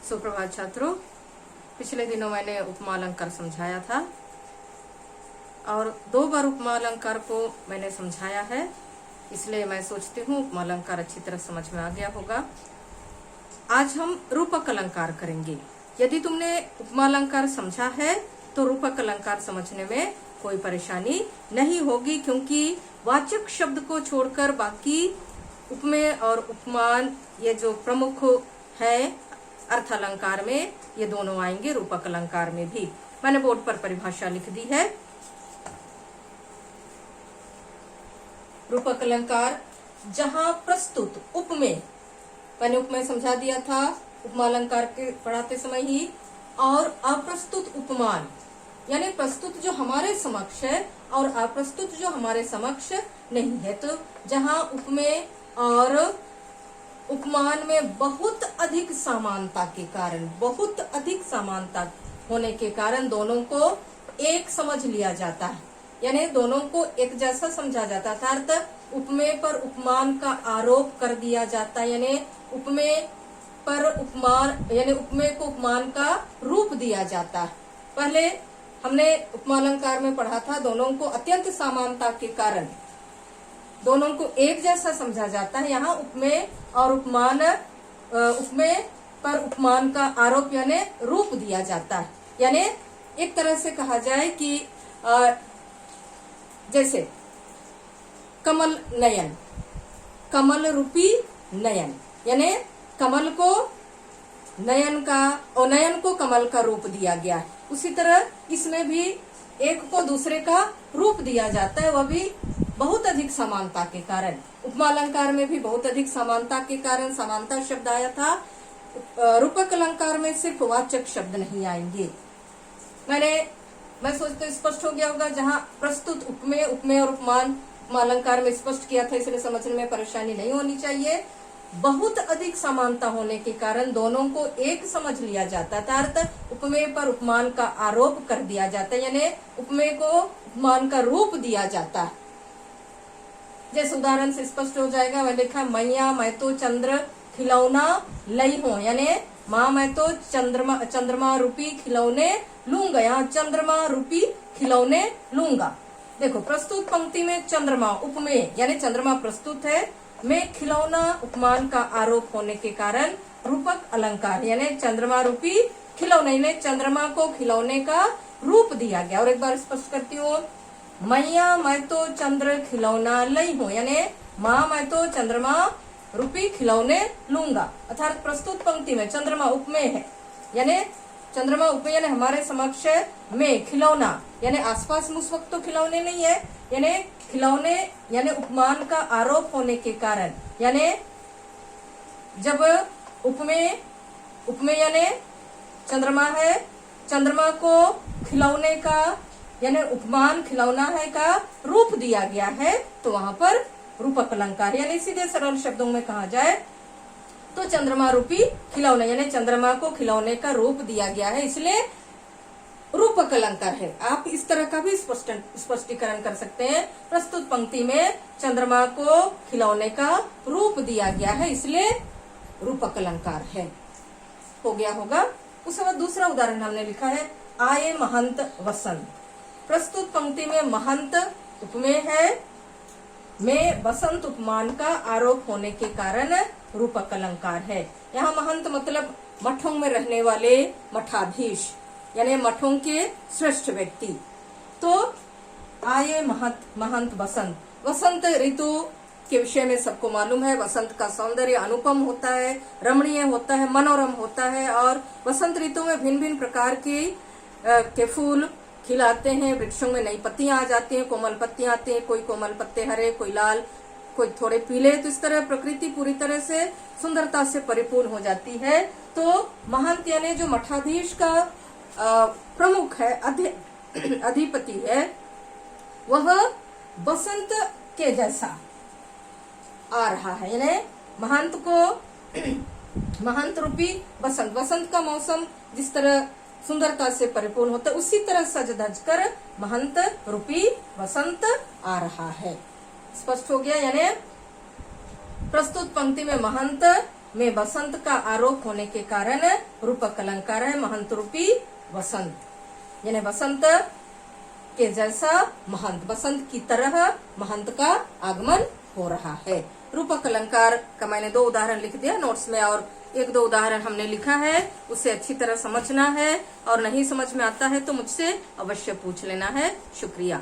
सुप्रभात छात्रों। पिछले दिनों मैंने उपमा अलंकार समझाया था और 2 बार उपमा अलंकार को मैंने समझाया है, इसलिए मैं सोचती हूँ उपमा अलंकार अच्छी तरह समझ में आ गया होगा। आज हम रूपक अलंकार करेंगे। यदि तुमने उपमा अलंकार समझा है तो रूपक अलंकार समझने में कोई परेशानी नहीं होगी, क्योंकि वाचक शब्द को छोड़कर बाकी उपमेय और उपमान ये जो प्रमुख है अर्थ अलंकार में, ये दोनों आएंगे रूपक अलंकार में भी। मैंने बोर्ड पर परिभाषा लिख दी है। रूपक अलंकार जहां प्रस्तुत उपमेय, मैंने उपमेय समझा दिया था उपमा अलंकार के पढ़ाते समय ही, और अप्रस्तुत उपमान यानी प्रस्तुत जो हमारे समक्ष है और अप्रस्तुत जो हमारे समक्ष नहीं है। तो जहां उपमेय और उपमान में बहुत अधिक समानता के कारण, बहुत अधिक समानता होने के कारण दोनों को एक समझ लिया जाता है, यानी दोनों को एक जैसा समझा जाता है। अर्थात उपमेय पर उपमान का आरोप कर दिया जाता है, यानी उपमेय पर उपमान यानी उपमेय को उपमान का रूप दिया जाता है। पहले हमने उपमा अलंकार में पढ़ा था, दोनों को अत्यंत समानता के कारण दोनों को एक जैसा समझा जाता है। यहाँ उपमेय और उपमान, उपमेय पर उपमान का आरोप यानी रूप दिया जाता है। यानी एक तरह से कहा जाए कि जैसे कमल नयन, कमल रूपी नयन, यानी कमल को नयन का और नयन को कमल का रूप दिया गया है। उसी तरह इसमें भी एक को दूसरे का रूप दिया जाता है, वह भी बहुत अधिक समानता के कारण। उपमा अलंकार में भी बहुत अधिक समानता के कारण समानता शब्द आया था। रूपक अलंकार में सिर्फ वाचक शब्द नहीं आएंगे। मैं सोचती हूँ स्पष्ट हो गया होगा। जहाँ प्रस्तुत उपमेय, उपमेय और उपमान उपमा अलंकार में स्पष्ट किया था, इसलिए समझने में परेशानी नहीं होनी चाहिए। बहुत अधिक समानता होने के कारण दोनों को एक समझ लिया जाता है। अर्थात उपमेय पर उपमान का आरोप कर दिया जाता है, यानी उपमेय को उपमान का रूप दिया जाता है। जैसे उदाहरण से स्पष्ट हो जाएगा, मैं लिखा मैया मैं तो चंद्र खिलौना लई हूं, यानी माँ मैं तो चंद्रमा रूपी खिलौने लूंगा। यहाँ चंद्रमा रूपी खिलौने लूंगा। देखो प्रस्तुत पंक्ति में चंद्रमा उपमेय यानी चंद्रमा प्रस्तुत है, में खिलौना उपमान का आरोप होने के कारण रूपक अलंकार यानी चंद्रमा रूपी खिलौने, यानी चंद्रमा को खिलौने का रूप दिया गया। और एक बार स्पष्ट करती हूँ, मैया मैं तो चंद्र खिलौना लई हूँ, यानी माँ मैं तो चंद्रमा रूपी खिलौने लूंगा। अर्थात प्रस्तुत पंक्ति में चंद्रमा उपमेय है, यानी चंद्रमा उपमेय यानी हमारे समक्ष में खिलौना, यानी आसपास में उस वक्त तो खिलौने नहीं है, यानी खिलौने यानी उपमान का आरोप होने के कारण, यानी जब उपमेय यानी चंद्रमा है, चंद्रमा को खिलौने का यानी उपमान खिलौना है का रूप दिया गया है, तो वहां पर रूपक अलंकार यानी सीधे सरल शब्दों में कहा जाए तो चंद्रमा रूपी खिलौना यानी चंद्रमा को खिलौने का रूप दिया गया है, इसलिए रूपक अलंकार है। आप इस तरह का भी स्पष्टीकरण कर सकते हैं। प्रस्तुत पंक्ति में चंद्रमा को खिलौने का रूप दिया गया है, इसलिए रूपक अलंकार है। हो गया होगा। उसके बाद दूसरा उदाहरण हमने लिखा है, आए महंत वसंत। प्रस्तुत पंक्ति में महंत उपमेय है, में वसंत उपमान का आरोप होने के कारण रूपक अलंकार है। यहाँ महंत मतलब मठों में रहने वाले मठाधीश, यानी मठों के श्रेष्ठ व्यक्ति। तो आए महंत वसंत, वसंत ऋतु के विषय में सबको मालूम है। वसंत का सौंदर्य अनुपम होता है, रमणीय होता है, मनोरम होता है। और वसंत ऋतु में भिन्न भिन्न प्रकार के फूल खिलाते हैं, वृक्षों में नई पत्तियां आ जाती हैं, कोमल पत्तियां आती हैं, कोई कोमल पत्ते हरे, कोई लाल, कोई थोड़े पीले। तो इस तरह प्रकृति पूरी तरह से सुंदरता से परिपूर्ण हो जाती है। तो महंत यानी जो मठाधीश का प्रमुख है, अधिपति है, वह बसंत के जैसा आ रहा है, यानी महंत को महंत रूपी बसंत, बसंत का मौसम जिस तरह सुंदरता से परिपूर्ण होता है, उसी तरह सज धज कर महंत रूपी बसंत आ रहा है। स्पष्ट हो गया। यानी प्रस्तुत पंक्ति में महंत में बसंत का आरोप होने के कारण रूपक अलंकार है महंत रूपी वसंत, यानी बसंत के जैसा महंत, बसंत की तरह महंत का आगमन हो रहा है। रूपक अलंकार का मैंने 2 उदाहरण लिख दिया नोट्स में, और 1-2 उदाहरण हमने लिखा है, उसे अच्छी तरह समझना है, और नहीं समझ में आता है तो मुझसे अवश्य पूछ लेना है। शुक्रिया।